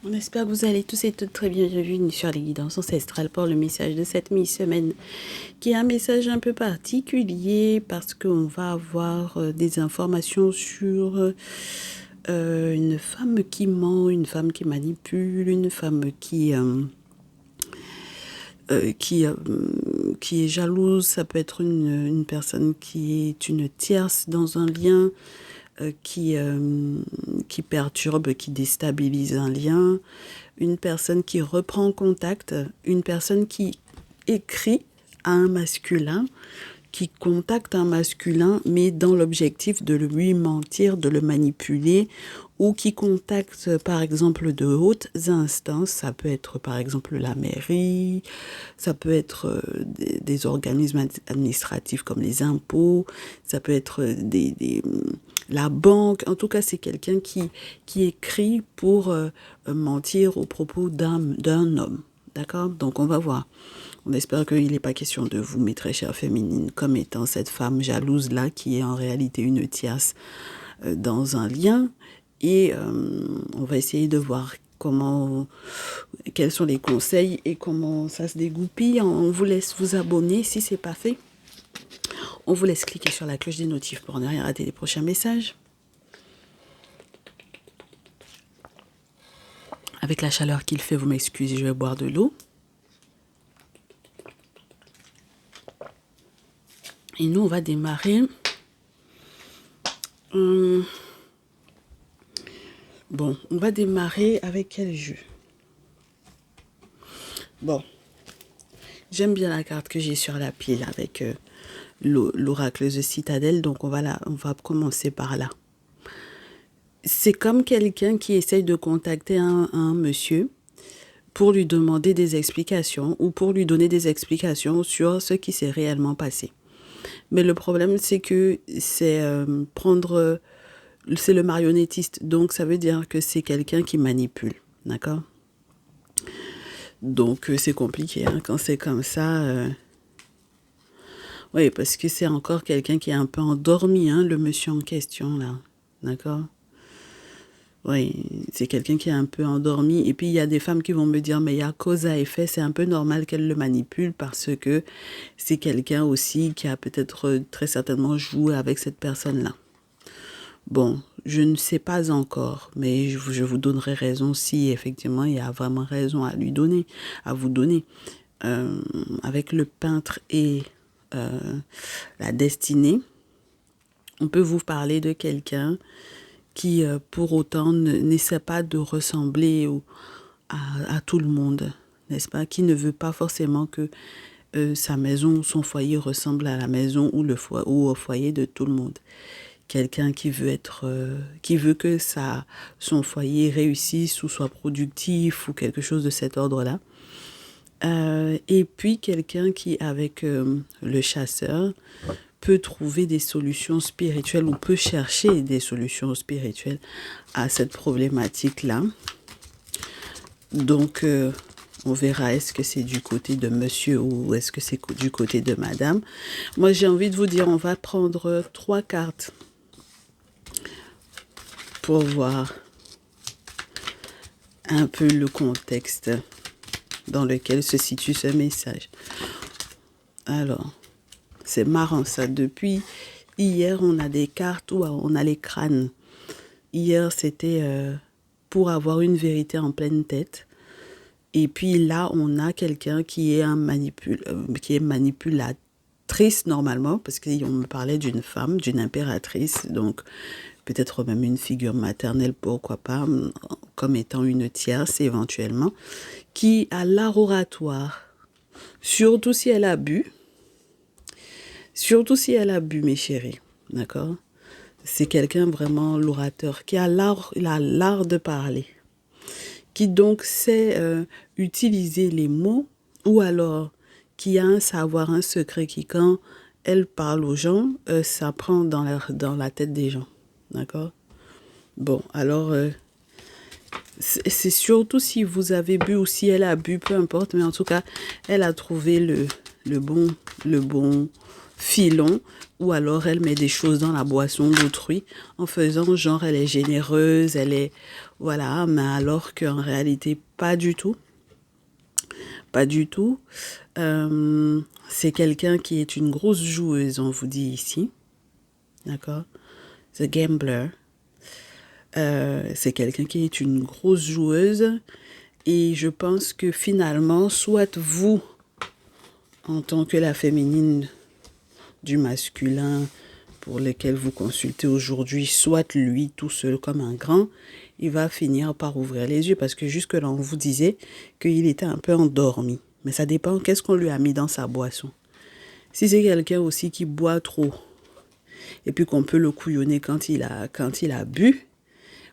On espère que vous allez tous et toutes très bien. Bienvenue sur les guidances ancestrales pour le message de cette mi-semaine, qui est un message un peu particulier parce qu'on va avoir des informations sur une femme qui ment, une femme qui manipule, une femme qui est jalouse. Ça peut être une personne qui est une tierce dans un lien, qui perturbe, qui déstabilise un lien, une personne qui reprend contact, une personne qui écrit à un masculin, qui contacte un masculin, mais dans l'objectif de lui mentir, de le manipuler, ou qui contacte par exemple de hautes instances, ça peut être par exemple la mairie, ça peut être des organismes administratifs comme les impôts, ça peut être la banque. En tout cas, c'est quelqu'un qui écrit pour mentir au propos d'un homme. D'accord? Donc on va voir. On espère qu'il n'est pas question de vous, mes très chères féminines, comme étant cette femme jalouse-là qui est en réalité une tierce dans un lien. Et on va essayer de voir quels sont les conseils et comment ça se dégoupille. On vous laisse vous abonner si ce n'est pas fait. On vous laisse cliquer sur la cloche des notifs pour ne rien rater les prochains messages. Avec la chaleur qu'il fait, vous m'excusez, je vais boire de l'eau. Et nous, on va démarrer. Bon, on va démarrer avec quel jeu? Bon, j'aime bien la carte que j'ai sur la pile avec l'oracle de Citadelle, donc on va commencer par là. C'est comme quelqu'un qui essaye de contacter un monsieur pour lui demander des explications ou pour lui donner des explications sur ce qui s'est réellement passé. Mais le problème, c'est que c'est le marionnettiste, donc ça veut dire que c'est quelqu'un qui manipule, d'accord? Donc c'est compliqué hein, quand c'est comme ça. Oui, parce que c'est encore quelqu'un qui est un peu endormi, hein, le monsieur en question là, d'accord? Oui, c'est quelqu'un qui est un peu endormi. Et puis, il y a des femmes qui vont me dire, mais il y a cause à effet, c'est un peu normal qu'elle le manipule parce que c'est quelqu'un aussi qui a peut-être très certainement joué avec cette personne-là. Bon, je ne sais pas encore, mais je vous donnerai raison si effectivement il y a vraiment raison à lui donner, à vous donner. Avec le peintre et la destinée, on peut vous parler de quelqu'un qui, pour autant, n'essaie pas de ressembler à tout le monde, n'est-ce pas? Qui ne veut pas forcément que sa maison ou son foyer ressemble à la maison ou au foyer de tout le monde. Quelqu'un qui veut que son foyer réussisse ou soit productif ou quelque chose de cet ordre-là. Et puis quelqu'un qui, avec le chasseur, peut trouver des solutions spirituelles ou peut chercher des solutions spirituelles à cette problématique-là. Donc, on verra est-ce que c'est du côté de monsieur ou est-ce que c'est du côté de madame. Moi, j'ai envie de vous dire, on va prendre 3 cartes pour voir un peu le contexte dans lequel se situe ce message. Alors, c'est marrant ça. Depuis hier, on a des cartes où on a les crânes. Hier, c'était pour avoir une vérité en pleine tête. Et puis là, on a quelqu'un qui est manipulatrice normalement, parce qu'on me parlait d'une femme, d'une impératrice, donc peut-être même une figure maternelle, pourquoi pas, comme étant une tierce éventuellement, qui a l'art oratoire, surtout si elle a bu. Surtout si elle a bu, mes chéris, d'accord? C'est quelqu'un vraiment l'orateur qui a l'art de parler, qui donc sait utiliser les mots ou alors qui a un savoir, un secret qui quand elle parle aux gens, ça prend dans la tête des gens, d'accord? Bon, alors c'est surtout si vous avez bu ou si elle a bu, peu importe, mais en tout cas, elle a trouvé le bon filon, ou alors elle met des choses dans la boisson d'autrui en faisant genre elle est généreuse, elle est... Voilà, mais alors qu'en réalité, pas du tout. Pas du tout. C'est quelqu'un qui est une grosse joueuse, on vous dit ici. D'accord? The gambler. C'est quelqu'un qui est une grosse joueuse. Et je pense que finalement, soit vous, en tant que la féminine du masculin pour lequel vous consultez aujourd'hui, soit lui tout seul comme un grand, il va finir par ouvrir les yeux parce que jusque-là, on vous disait qu'il était un peu endormi. Mais ça dépend qu'est-ce qu'on lui a mis dans sa boisson. Si c'est quelqu'un aussi qui boit trop et puis qu'on peut le couillonner quand il a bu,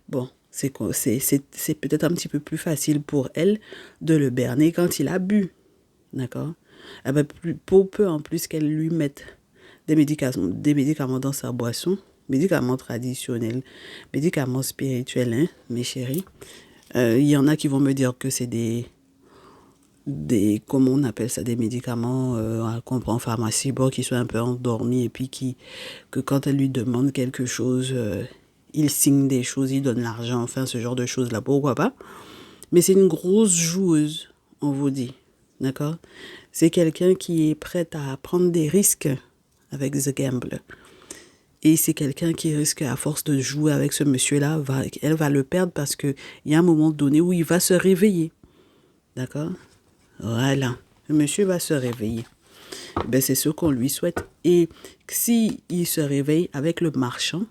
bon, c'est peut-être un petit peu plus facile pour elle de le berner quand il a bu. D'accord? Eh ben, pour peu en plus qu'elle lui mette des médicaments dans sa boisson, médicaments traditionnels, médicaments spirituels, hein, mes chéris. Il y en a qui vont me dire que c'est comment on appelle ça, des médicaments qu'on prend en pharmacie, bon, qui sont un peu endormis et puis que quand elle lui demande quelque chose, il signe des choses, il donne l'argent, enfin ce genre de choses-là, pourquoi pas. Mais c'est une grosse joueuse, on vous dit, d'accord? C'est quelqu'un qui est prêt à prendre des risques avec The Gambler. Et c'est quelqu'un qui risque, à force de jouer avec ce monsieur-là, elle va le perdre parce qu'il y a un moment donné où il va se réveiller. D'accord? Voilà. Le monsieur va se réveiller. Ben, c'est ce qu'on lui souhaite. Et si il se réveille avec le marchand,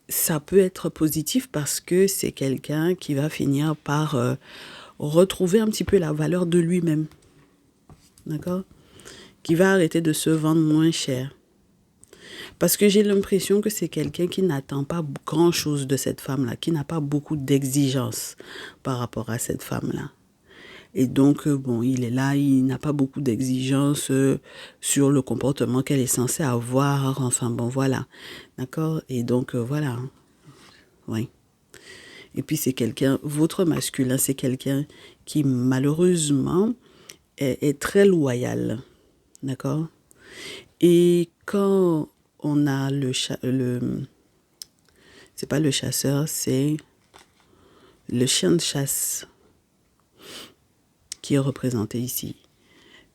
ça peut être positif parce que c'est quelqu'un qui va finir par retrouver un petit peu la valeur de lui-même. D'accord? Qui va arrêter de se vendre moins cher. Parce que j'ai l'impression que c'est quelqu'un qui n'attend pas grand-chose de cette femme-là, qui n'a pas beaucoup d'exigences par rapport à cette femme-là. Et donc, bon, il est là, il n'a pas beaucoup d'exigences sur le comportement qu'elle est censée avoir. Enfin, bon, voilà. D'accord? Et donc, voilà. Oui. Et puis, c'est quelqu'un, votre masculin, c'est quelqu'un qui, malheureusement, est très loyal. D'accord? Et quand on a c'est pas le chasseur, c'est le chien de chasse qui est représenté ici.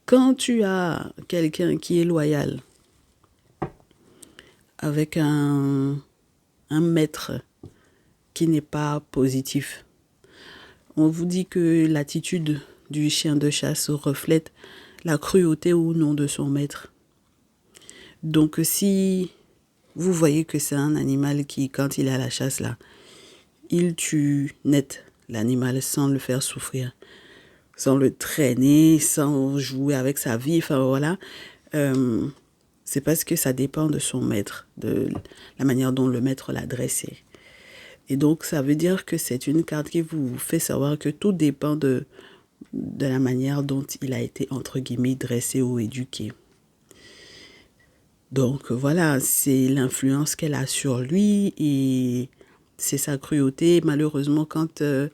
Quand tu as quelqu'un qui est loyal avec un maître qui n'est pas positif, on vous dit que l'attitude du chien de chasse reflète la cruauté ou non de son maître. Donc si vous voyez que c'est un animal qui, quand il est à la chasse là, il tue net l'animal sans le faire souffrir, sans le traîner, sans jouer avec sa vie, enfin voilà, c'est parce que ça dépend de son maître, de la manière dont le maître l'a dressé. Et donc ça veut dire que c'est une carte qui vous fait savoir que tout dépend de la manière dont il a été, entre guillemets, dressé ou éduqué. Donc voilà, c'est l'influence qu'elle a sur lui et c'est sa cruauté. Malheureusement, quand elle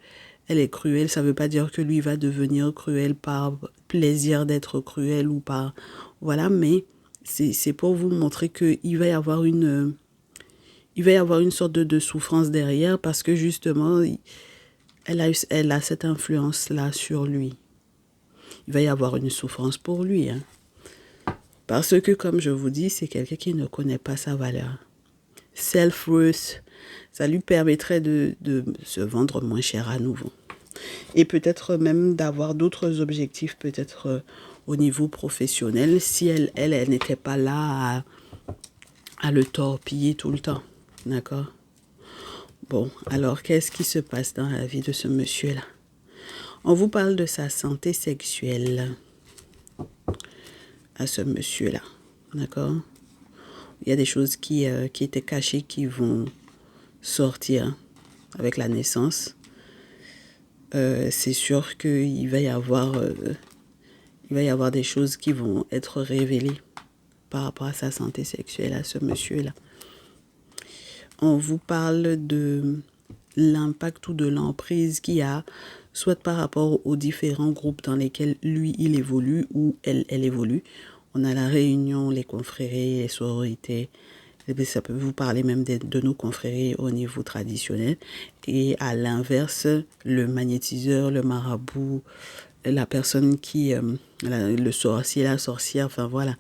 est cruelle, ça ne veut pas dire que lui va devenir cruel par plaisir d'être cruel ou par... Voilà, mais c'est pour vous montrer qu'il va y avoir une sorte de souffrance derrière parce que justement, elle a cette influence-là sur lui. Il va y avoir une souffrance pour lui, hein. Parce que, comme je vous dis, c'est quelqu'un qui ne connaît pas sa valeur. Self-worth, ça lui permettrait de se vendre moins cher à nouveau. Et peut-être même d'avoir d'autres objectifs, peut-être au niveau professionnel, si elle n'était pas là à le torpiller tout le temps. D'accord? Bon, alors qu'est-ce qui se passe dans la vie de ce monsieur-là? On vous parle de sa santé sexuelle à ce monsieur-là, d'accord? Il y a des choses qui étaient cachées qui vont sortir avec la naissance. C'est sûr qu'il va y avoir des choses qui vont être révélées par rapport à sa santé sexuelle à ce monsieur-là. On vous parle de l'impact ou de l'emprise qu'il y a, soit par rapport aux différents groupes dans lesquels lui, il évolue ou elle évolue, On a la réunion, les confréries, les sororités. Et bien, ça peut vous parler même de nos confréries au niveau traditionnel. Et à l'inverse, le magnétiseur, le marabout, la personne qui, le sorcier, la sorcière, enfin voilà,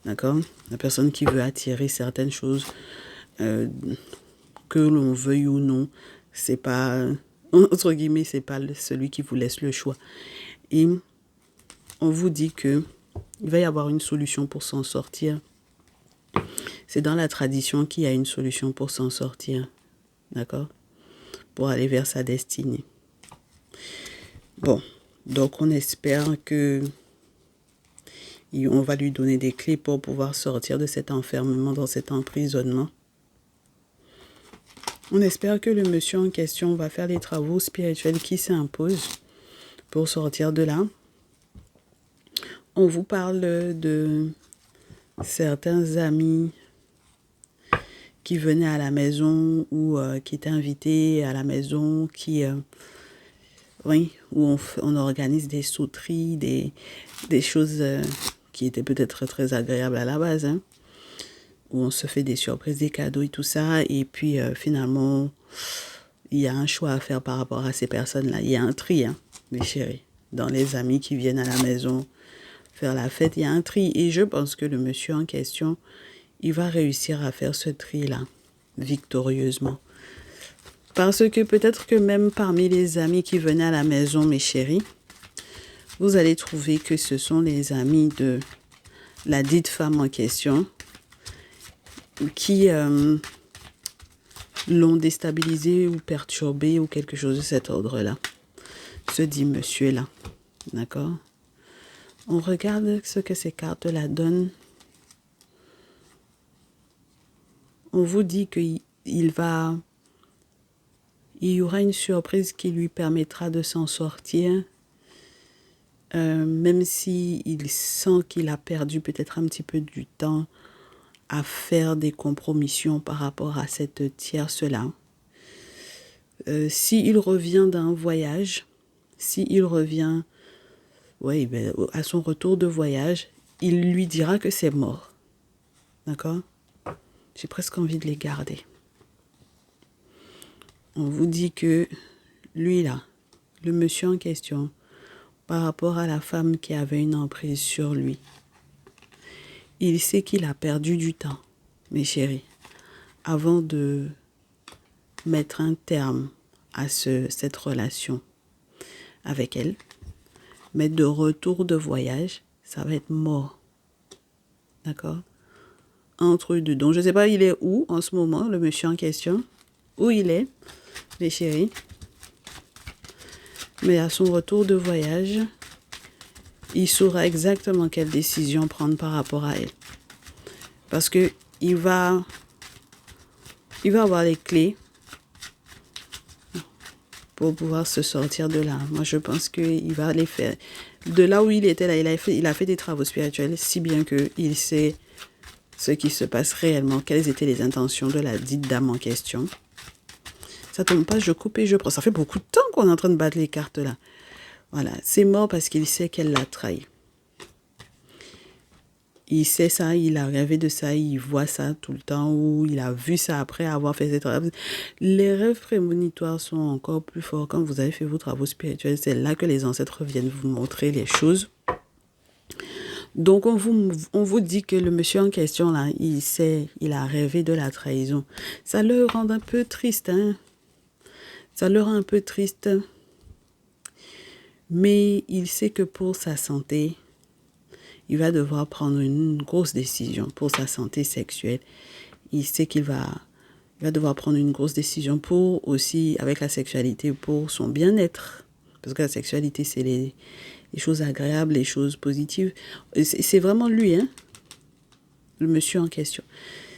d'accord? La personne qui veut attirer certaines choses, que l'on veuille ou non, c'est pas, entre guillemets, c'est pas celui qui vous laisse le choix. Et on vous dit que il va y avoir une solution pour s'en sortir. C'est dans la tradition qu'il y a une solution pour s'en sortir, d'accord? Pour aller vers sa destinée. Bon, donc on espère que on va lui donner des clés pour pouvoir sortir de cet enfermement, dans cet emprisonnement. On espère que le monsieur en question va faire les travaux spirituels qui s'imposent pour sortir de là. On vous parle de certains amis qui venaient à la maison ou qui étaient invités à la maison, oui, où on organise des sauteries, des choses qui étaient peut-être très agréables à la base, hein, où on se fait des surprises, des cadeaux et tout ça. Et puis finalement, il y a un choix à faire par rapport à ces personnes-là. Il y a un tri, hein, mes chéris. Dans les amis qui viennent à la maison faire la fête, il y a un tri. Et je pense que le monsieur en question, il va réussir à faire ce tri-là victorieusement. Parce que peut-être que même parmi les amis qui venaient à la maison, mes chéris, vous allez trouver que ce sont les amis de la dite femme en question qui l'ont déstabilisé ou perturbé ou quelque chose de cet ordre-là. Ce dit monsieur-là. D'accord? On regarde ce que ces cartes-là donnent. On vous dit qu'il y aura une surprise qui lui permettra de s'en sortir. Même s'il sent qu'il a perdu peut-être un petit peu du temps à faire des compromissions par rapport à cette tierce-là. S'il revient d'un voyage, s'il revient à son retour de voyage, il lui dira que c'est mort. D'accord? J'ai presque envie de les garder. On vous dit que lui là, le monsieur en question, par rapport à la femme qui avait une emprise sur lui, il sait qu'il a perdu du temps, mes chéris, avant de mettre un terme à cette relation avec elle. Mais de retour de voyage, ça va être mort. D'accord? Entre eux deux. Donc, je ne sais pas, il est où en ce moment, le monsieur en question? Où il est, mes chéris? Mais à son retour de voyage, il saura exactement quelle décision prendre par rapport à elle. Parce que il va avoir les clés pour pouvoir se sortir de là. Moi, je pense qu'il va les faire. De là où il était, là, il a fait des travaux spirituels, si bien qu'il sait ce qui se passe réellement, quelles étaient les intentions de la dite dame en question. Ça tombe pas, je coupe et je prends. Ça fait beaucoup de temps qu'on est en train de battre les cartes là. Voilà, c'est mort parce qu'il sait qu'elle l'a trahi. Il sait ça, il a rêvé de ça, il voit ça tout le temps, ou il a vu ça après avoir fait ses travaux. Les rêves prémonitoires sont encore plus forts quand vous avez fait vos travaux spirituels. C'est là que les ancêtres viennent vous montrer les choses. Donc, on vous dit que le monsieur en question, là, il sait, il a rêvé de la trahison. Ça le rend un peu triste, hein. Ça le rend un peu triste. Mais il sait que pour sa santé, il va devoir prendre une grosse décision pour sa santé sexuelle. Il sait qu'il va devoir prendre une grosse décision pour aussi, avec la sexualité, pour son bien-être. Parce que la sexualité, c'est les choses agréables, les choses positives. C'est vraiment lui, hein, le monsieur en question.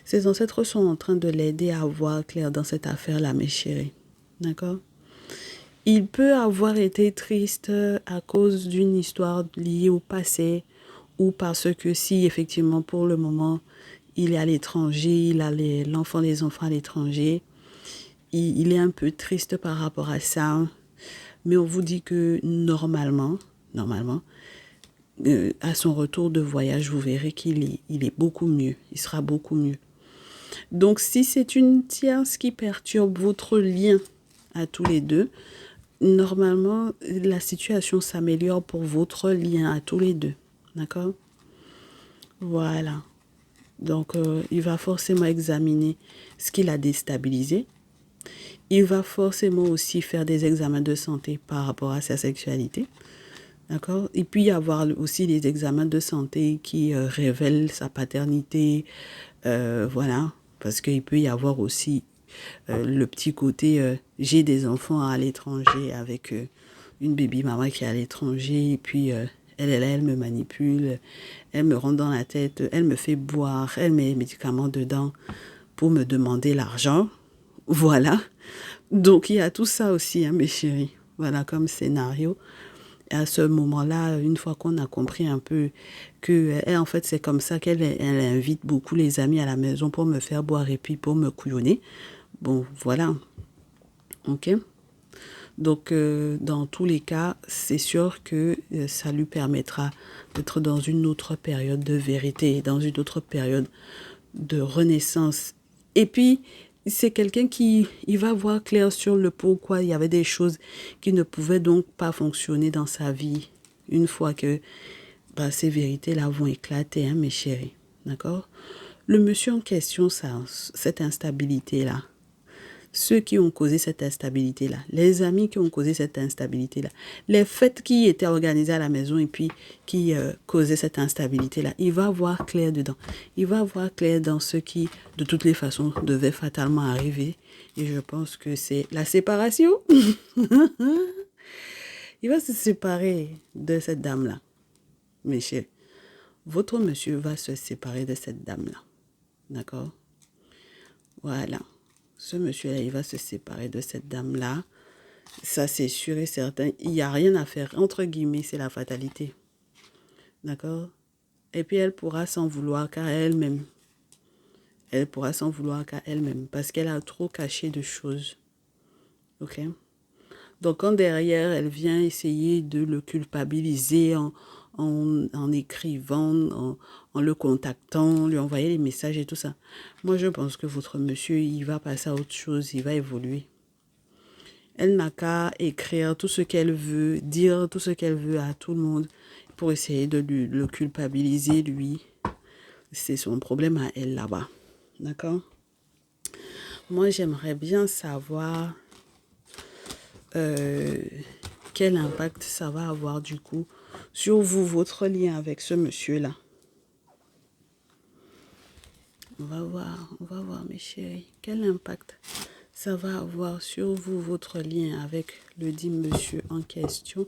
Ses ancêtres sont en train de l'aider à voir clair dans cette affaire-là, mes chéris. D'accord? Il peut avoir été triste à cause d'une histoire liée au passé ou parce que si effectivement pour le moment il est à l'étranger, il a l'enfant des enfants à l'étranger, il est un peu triste par rapport à ça. Mais on vous dit que normalement, à son retour de voyage, vous verrez il est beaucoup mieux. Il sera beaucoup mieux. Donc, si c'est une tierce qui perturbe votre lien à tous les deux, normalement, la situation s'améliore pour votre lien à tous les deux. D'accord? Voilà. Donc, il va forcément examiner ce qui l'a déstabilisé. Il va forcément aussi faire des examens de santé par rapport à sa sexualité. D'accord? Et puis, il y avoir aussi des examens de santé qui révèlent sa paternité. Voilà. Parce qu'il peut y avoir aussi le petit côté j'ai des enfants à l'étranger avec une baby maman qui est à l'étranger. Et puis, elle me manipule. Elle me rentre dans la tête. Elle me fait boire. Elle met les médicaments dedans pour me demander l'argent. Voilà. Donc, il y a tout ça aussi, hein, mes chéris. Voilà, comme scénario. Et à ce moment-là, une fois qu'on a compris un peu que, elle, en fait, c'est comme ça qu'elle elle invite beaucoup les amis à la maison pour me faire boire et puis pour me couillonner. Bon, voilà. OK? Donc, dans tous les cas, c'est sûr que ça lui permettra d'être dans une autre période de vérité, dans une autre période de renaissance. Et puis, c'est quelqu'un qui il va voir clair sur le pourquoi il y avait des choses qui ne pouvaient donc pas fonctionner dans sa vie une fois que bah, ces vérités-là vont éclater, hein, mes chéris. D'accord? Le monsieur en question, ça, cette instabilité-là, ceux qui ont causé cette instabilité-là, les amis qui ont causé cette instabilité-là, les fêtes qui étaient organisées à la maison et puis qui causaient cette instabilité-là, il va voir clair dedans. Il va voir clair dans ce qui, de toutes les façons, devait fatalement arriver. Et je pense que c'est la séparation. Il va se séparer de cette dame-là. Mes chéris, votre monsieur va se séparer de cette dame-là. D'accord? Voilà. Ce monsieur-là, il va se séparer de cette dame-là. Ça, c'est sûr et certain. Il n'y a rien à faire. Entre guillemets, c'est la fatalité. D'accord? Et puis, elle pourra s'en vouloir qu'à elle-même. Elle pourra s'en vouloir qu'à elle-même parce qu'elle a trop caché de choses. OK? Donc, quand derrière, elle vient essayer de le culpabiliser en écrivant, en le contactant, lui envoyer les messages et tout ça. Moi, je pense que votre monsieur, il va passer à autre chose, il va évoluer. Elle n'a qu'à écrire tout ce qu'elle veut, dire tout ce qu'elle veut à tout le monde pour essayer de le culpabiliser, lui. C'est son problème à elle là-bas. D'accord? Moi, j'aimerais bien savoir quel impact ça va avoir du coup sur vous, votre lien avec ce monsieur-là. On va voir mes chéris. Quel impact ça va avoir sur vous, votre lien avec le dit monsieur en question.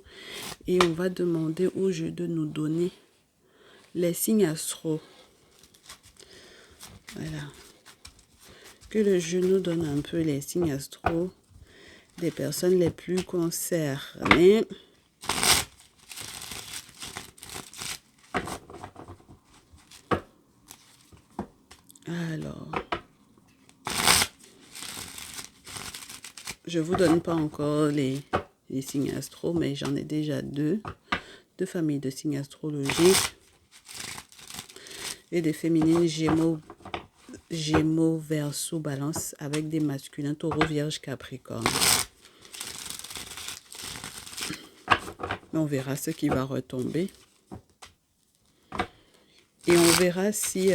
Et on va demander au jeu de nous donner les signes astro. Voilà. Que le jeu nous donne un peu les signes astro des personnes les plus concernées. Alors, je vous donne pas encore les signes astro, mais j'en ai déjà deux familles de signes astrologiques et des féminines Gémeaux, Verseau, Balance avec des masculins Taureau, Vierge, Capricorne. On verra ce qui va retomber. Et on verra si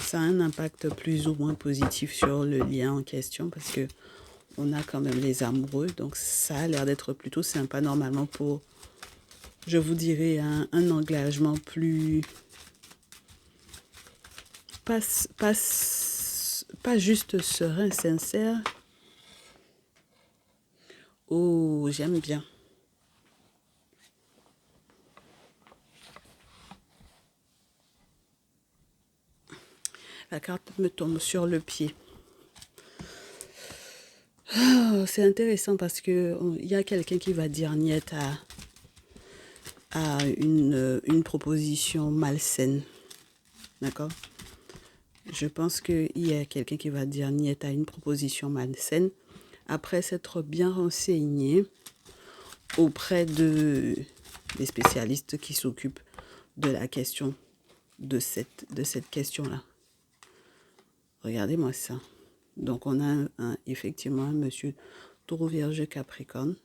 ça a un impact plus ou moins positif sur le lien en question parce que on a quand même les amoureux. Donc ça a l'air d'être plutôt sympa normalement pour, je vous dirais, un engagement plus... Pas juste serein, sincère. Oh, j'aime bien. La carte me tombe sur le pied. Oh, c'est intéressant parce que il y a quelqu'un qui va dire niet à une proposition malsaine. D'accord? Je pense qu'il y a quelqu'un qui va dire niet à une proposition malsaine après s'être bien renseigné auprès de des spécialistes qui s'occupent de la question, de cette question-là. Regardez-moi ça. Donc, on a effectivement un monsieur Taureau Vierge Capricorne.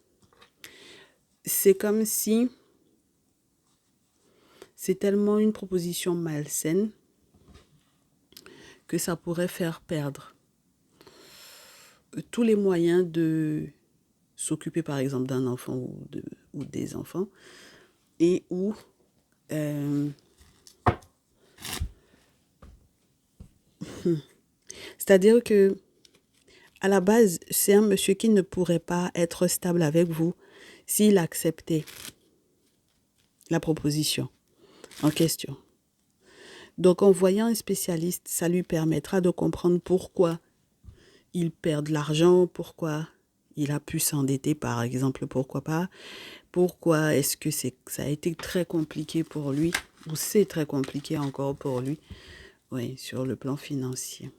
C'est comme si c'est tellement une proposition malsaine que ça pourrait faire perdre tous les moyens de s'occuper par exemple d'un enfant ou des enfants et où c'est-à-dire que à la base, c'est un monsieur qui ne pourrait pas être stable avec vous s'il acceptait la proposition en question. Donc, en voyant un spécialiste, ça lui permettra de comprendre pourquoi il perd de l'argent, pourquoi il a pu s'endetter, par exemple, pourquoi pas, pourquoi est-ce que ça a été très compliqué pour lui, ou c'est très compliqué encore pour lui, oui, sur le plan financier.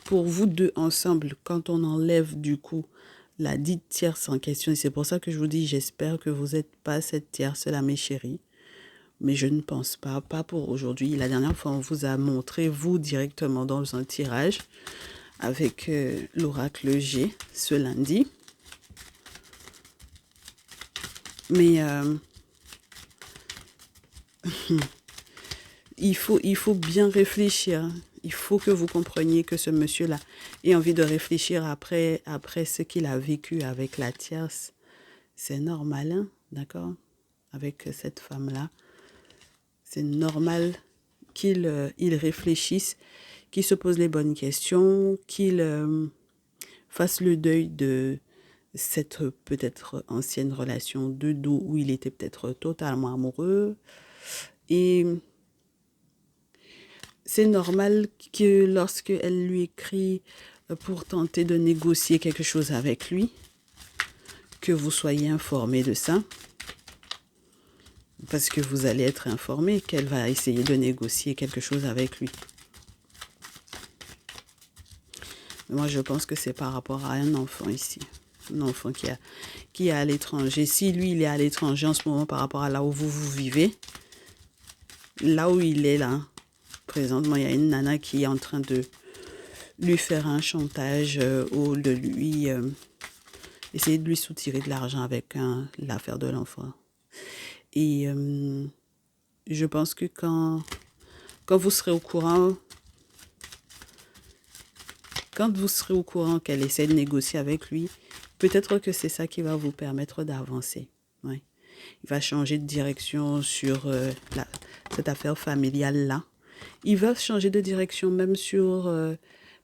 Pour vous deux ensemble, quand on enlève du coup la dite tierce en question, et c'est pour ça que je vous dis, j'espère que vous n'êtes pas cette tierce-là, mes chéris, mais je ne pense pas pour aujourd'hui. La dernière fois, on vous a montré, vous, directement dans un tirage avec l'oracle G ce lundi. Mais il faut bien réfléchir. Il faut que vous compreniez que ce monsieur-là ait envie de réfléchir après ce qu'il a vécu avec la tierce. C'est normal, hein, d'accord? Avec cette femme-là. C'est normal qu'il réfléchisse, qu'il se pose les bonnes questions, qu'il fasse le deuil de cette peut-être ancienne relation de dos où il était peut-être totalement amoureux. Et c'est normal que lorsque elle lui écrit pour tenter de négocier quelque chose avec lui, que vous soyez informé de ça. Parce que vous allez être informé qu'elle va essayer de négocier quelque chose avec lui. Moi, je pense que c'est par rapport à un enfant ici. Un enfant qui est à l'étranger. Si lui, il est à l'étranger en ce moment par rapport à là où vous vivez, là où il est là, présentement, il y a une nana qui est en train de lui faire un chantage ou de lui essayer de lui soutirer de l'argent avec l'affaire de l'enfant. Et je pense que quand vous serez au courant, qu'elle essaie de négocier avec lui, peut-être que c'est ça qui va vous permettre d'avancer. Ouais. Il va changer de direction sur cette affaire familiale-là. Il va changer de direction même sur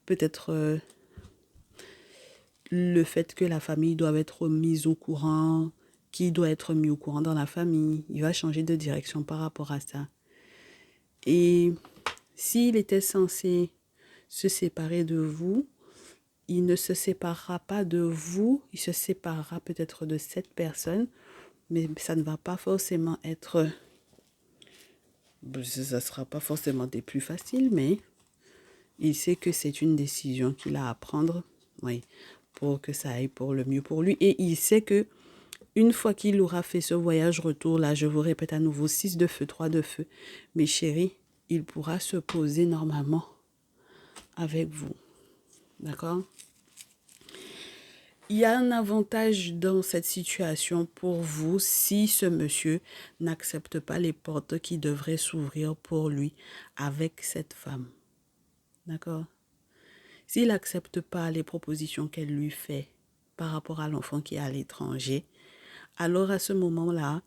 peut-être le fait que la famille doit être mise au courant, qui doit être mis au courant dans la famille. Il va changer de direction par rapport à ça. Et s'il était censé se séparer de vous, il ne se séparera pas de vous, il se séparera peut-être de cette personne, mais ça ne va pas forcément être... Ça ne sera pas forcément des plus faciles, mais il sait que c'est une décision qu'il a à prendre, oui, pour que ça aille pour le mieux pour lui. Et il sait que une fois qu'il aura fait ce voyage retour, là, je vous répète à nouveau, 6 de feu, 3 de feu, mes chéris, il pourra se poser normalement avec vous. D'accord? Il y a un avantage dans cette situation pour vous si ce monsieur n'accepte pas les portes qui devraient s'ouvrir pour lui avec cette femme. D'accord? S'il n'accepte pas les propositions qu'elle lui fait par rapport à l'enfant qui est à l'étranger, alors à ce moment-là,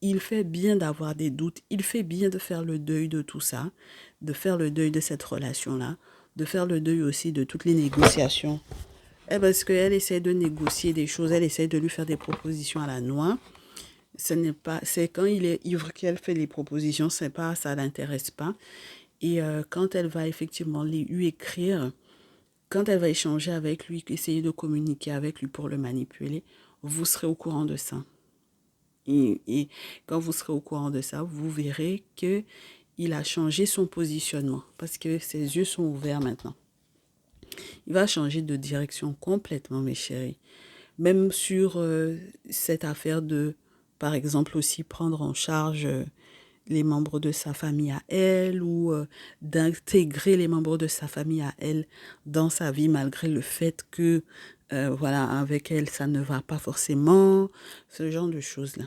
il fait bien d'avoir des doutes, il fait bien de faire le deuil de tout ça, de faire le deuil de cette relation-là, de faire le deuil aussi de toutes les négociations. Parce qu'elle essaie de négocier des choses, elle essaie de lui faire des propositions à la noix. C'est quand il est ivre qu'elle fait les propositions, ça l'intéresse pas. Et quand elle va effectivement lui écrire, quand elle va échanger avec lui, essayer de communiquer avec lui pour le manipuler, vous serez au courant de ça. Et quand vous serez au courant de ça, vous verrez qu'il a changé son positionnement parce que ses yeux sont ouverts maintenant. Il va changer de direction complètement, mes chéris. Même sur cette affaire de, par exemple, aussi prendre en charge les membres de sa famille à elle ou d'intégrer les membres de sa famille à elle dans sa vie malgré le fait que, voilà, avec elle, ça ne va pas forcément, ce genre de choses-là.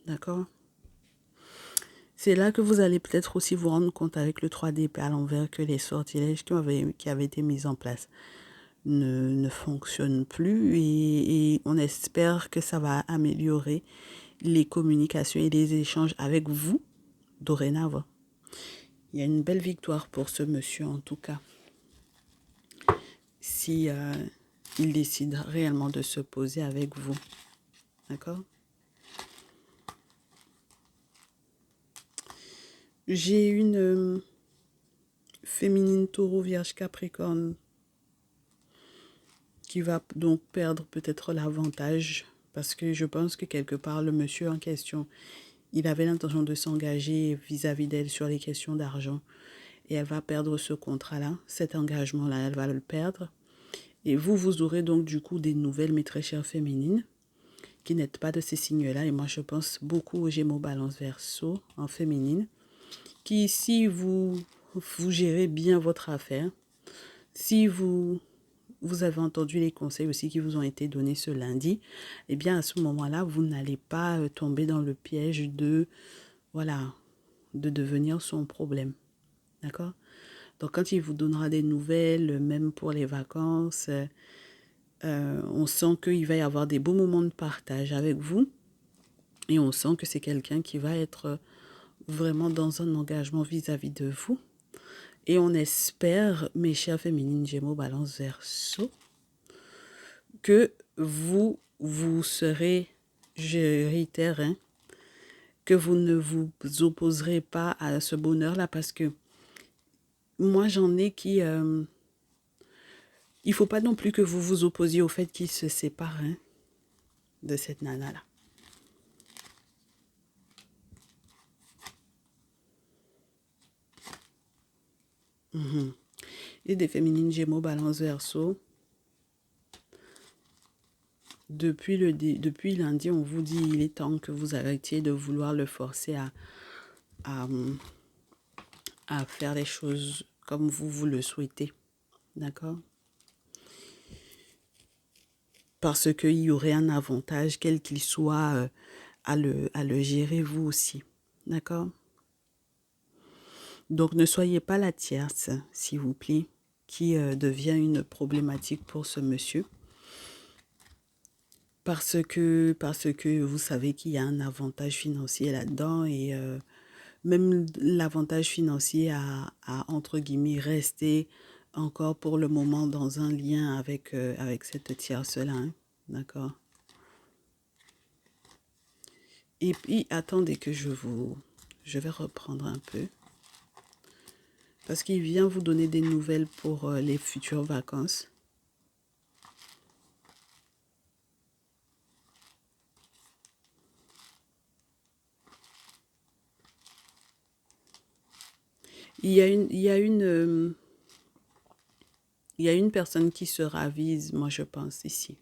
D'accord? C'est là que vous allez peut-être aussi vous rendre compte avec le 3D à l'envers que les sortilèges qui avaient été mis en place ne fonctionnent plus et on espère que ça va améliorer les communications et les échanges avec vous dorénavant. Il y a une belle victoire pour ce monsieur en tout cas. Si il décide réellement de se poser avec vous. D'accord? J'ai une féminine taureau vierge capricorne qui va donc perdre peut-être l'avantage parce que je pense que quelque part le monsieur en question, il avait l'intention de s'engager vis-à-vis d'elle sur les questions d'argent et elle va perdre ce contrat-là, cet engagement-là, elle va le perdre. Et vous, vous aurez donc du coup des nouvelles, mes très chères féminines, qui n'êtes pas de ces signes-là. Et moi, je pense beaucoup aux Gémeaux, Balance, Verseau en féminine, qui, si vous gérez bien votre affaire, si vous avez entendu les conseils aussi qui vous ont été donnés ce lundi, eh bien à ce moment-là, vous n'allez pas tomber dans le piège de, voilà, de devenir son problème. D'accord? Donc quand il vous donnera des nouvelles, même pour les vacances, on sent qu'il va y avoir des beaux moments de partage avec vous et on sent que c'est quelqu'un qui va être vraiment dans un engagement vis-à-vis de vous. Et on espère, mes chères féminines, Gémeaux, Balance, Verseau, que vous serez, je réitère, hein, que vous ne vous opposerez pas à ce bonheur-là parce que moi, j'en ai qui... il ne faut pas non plus que vous vous opposiez au fait qu'ils se séparent hein, de cette nana-là. Et des féminines Gémeaux, Balance, Verseau. Depuis lundi, on vous dit il est temps que vous arrêtiez de vouloir le forcer à, à faire les choses comme vous le souhaitez. D'accord? Parce qu'il y aurait un avantage, quel qu'il soit, à le gérer vous aussi. D'accord? Donc ne soyez pas la tierce, s'il vous plaît, qui devient une problématique pour ce monsieur. Parce que vous savez qu'il y a un avantage financier là-dedans et même l'avantage financier à, entre guillemets, rester encore pour le moment dans un lien avec cette tierce-là. Hein, d'accord? Et puis, attendez que je vais reprendre un peu. Parce qu'il vient vous donner des nouvelles pour les futures vacances. Il y a une personne qui se ravise, moi je pense, ici.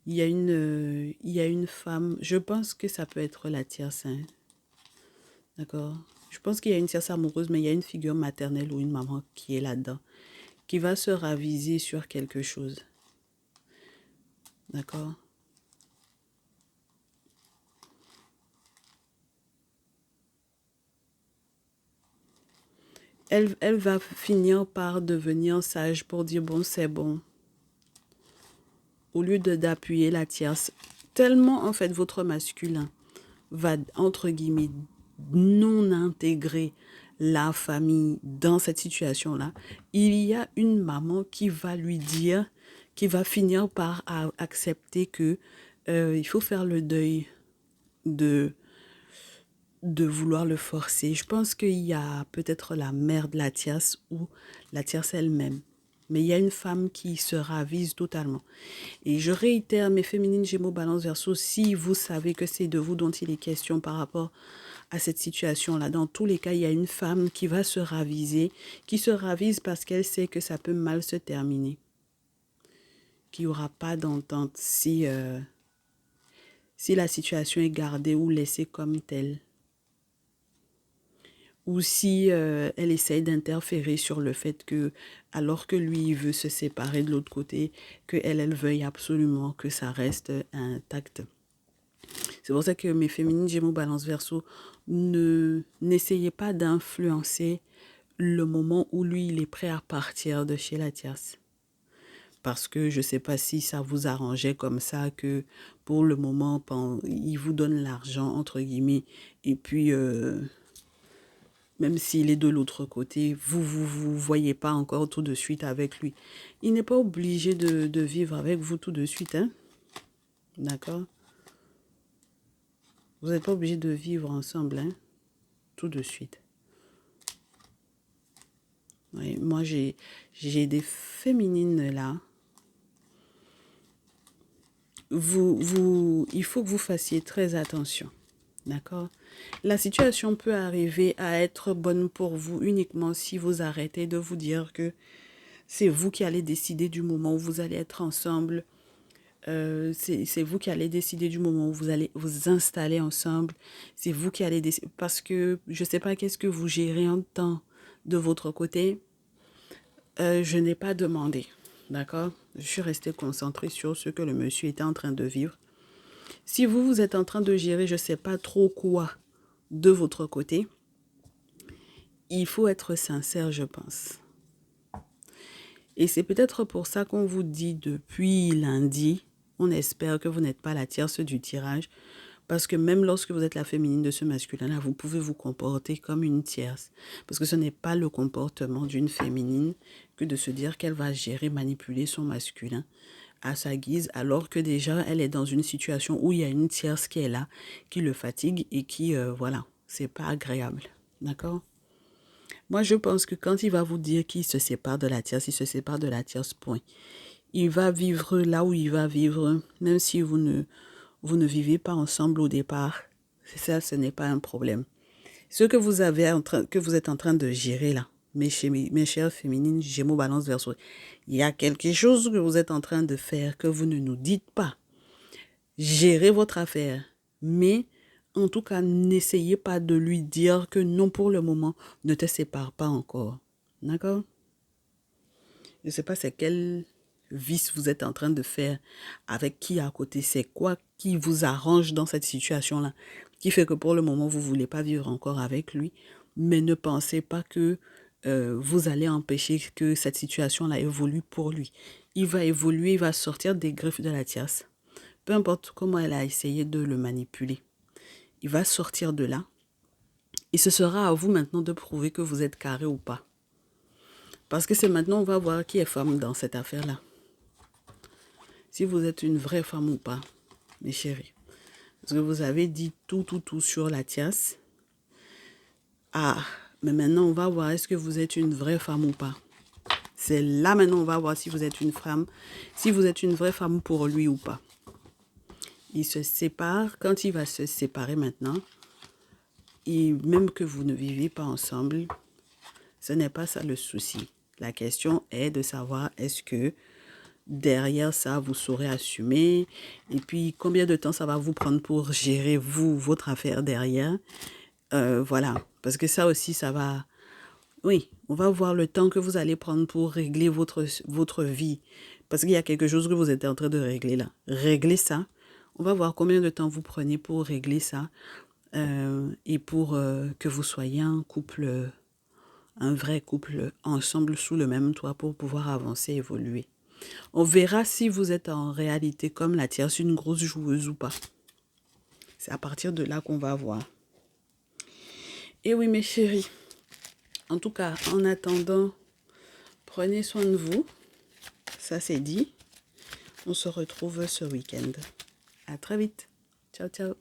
Il y a une femme, je pense que ça peut être la tierce, hein, d'accord? Je pense qu'il y a une tierce amoureuse, mais il y a une figure maternelle ou une maman qui est là-dedans, qui va se raviser sur quelque chose, d'accord? Elle va finir par devenir sage pour dire, bon, c'est bon. Au lieu d'appuyer la tierce, tellement en fait votre masculin va, entre guillemets, non intégrer la famille dans cette situation-là, il y a une maman qui va lui dire, qui va finir par accepter que il faut faire le deuil de vouloir le forcer. Je pense qu'il y a peut-être la mère de la tierce ou la tierce elle-même. Mais il y a une femme qui se ravise totalement. Et je réitère, mes féminines Gémeaux, Balance, Verseau, si vous savez que c'est de vous dont il est question par rapport à cette situation-là, dans tous les cas, il y a une femme qui va se raviser, qui se ravise parce qu'elle sait que ça peut mal se terminer. qu'il n'y aura pas d'entente si, si la situation est gardée ou laissée comme telle. Ou si elle essaye d'interférer sur le fait que, alors que lui, il veut se séparer de l'autre côté, que elle veuille absolument que ça reste intact. C'est pour ça que mes féminines Gémeaux, Balance, Verseau, n'essayez pas d'influencer le moment où lui, il est prêt à partir de chez la tierce. Parce que je ne sais pas si ça vous arrangeait comme ça, que pour le moment, il vous donne l'argent, entre guillemets, et puis, même s'il est de l'autre côté, vous voyez pas encore tout de suite avec lui. Il n'est pas obligé de vivre avec vous tout de suite, hein? D'accord? Vous n'êtes pas obligé de vivre ensemble, hein? Tout de suite. Oui, moi, j'ai des féminines là. Il faut que vous fassiez très attention. D'accord? La situation peut arriver à être bonne pour vous uniquement si vous arrêtez de vous dire que c'est vous qui allez décider du moment où vous allez être ensemble. C'est vous qui allez décider du moment où vous allez vous installer ensemble. C'est vous qui allez décider. Parce que je ne sais pas qu'est-ce que vous gérez en temps de votre côté. Je n'ai pas demandé. D'accord? Je suis restée concentrée sur ce que le monsieur était en train de vivre. Si vous êtes en train de gérer, je ne sais pas trop quoi de votre côté, il faut être sincère, je pense. Et c'est peut-être pour ça qu'on vous dit depuis lundi, on espère que vous n'êtes pas la tierce du tirage, parce que même lorsque vous êtes la féminine de ce masculin-là, vous pouvez vous comporter comme une tierce. Parce que ce n'est pas le comportement d'une féminine que de se dire qu'elle va gérer, manipuler son masculin à sa guise, alors que déjà, elle est dans une situation où il y a une tierce qui est là, qui le fatigue et qui, voilà, c'est pas agréable. D'accord? Moi, je pense que quand il va vous dire qu'il se sépare de la tierce, il se sépare de la tierce, point. Il va vivre là où il va vivre, même si vous ne vivez pas ensemble au départ. Ça, ce n'est pas un problème. Ce que vous êtes en train de gérer là, mes chères féminines, Gémeaux, Balance, Verseau, il y a quelque chose que vous êtes en train de faire que vous ne nous dites pas. Gérez votre affaire, mais en tout cas, n'essayez pas de lui dire que non, pour le moment, ne te sépare pas encore. D'accord? Je ne sais pas c'est quel vice vous êtes en train de faire, avec qui à côté, c'est quoi qui vous arrange dans cette situation-là, qui fait que pour le moment, vous ne voulez pas vivre encore avec lui, mais ne pensez pas que vous allez empêcher que cette situation-là évolue pour lui. Il va évoluer, il va sortir des griffes de la tierce. Peu importe comment elle a essayé de le manipuler. Il va sortir de là. Et ce sera à vous maintenant de prouver que vous êtes carré ou pas. Parce que c'est maintenant on va voir qui est femme dans cette affaire-là. Si vous êtes une vraie femme ou pas, mes chéris. Parce que vous avez dit tout sur la tierce. Ah, mais maintenant on va voir est-ce que vous êtes une vraie femme ou pas. C'est là maintenant on va voir si vous êtes une femme, si vous êtes une vraie femme pour lui ou pas. Il se sépare. Quand il va se séparer maintenant, et même que vous ne vivez pas ensemble, ce n'est pas ça le souci. La question est de savoir est-ce que derrière ça, vous saurez assumer et puis combien de temps ça va vous prendre pour gérer votre affaire derrière. Voilà, parce que ça aussi, ça va... Oui, on va voir le temps que vous allez prendre pour régler votre vie. Parce qu'il y a quelque chose que vous êtes en train de régler là. Réglez ça. On va voir combien de temps vous prenez pour régler ça. Et pour que vous soyez un vrai couple ensemble sous le même toit pour pouvoir avancer, évoluer. On verra si vous êtes en réalité comme la tierce, une grosse joueuse ou pas. C'est à partir de là qu'on va voir. Et oui, mes chéris, en tout cas, en attendant, prenez soin de vous. Ça, c'est dit. On se retrouve ce week-end. À très vite. Ciao, ciao.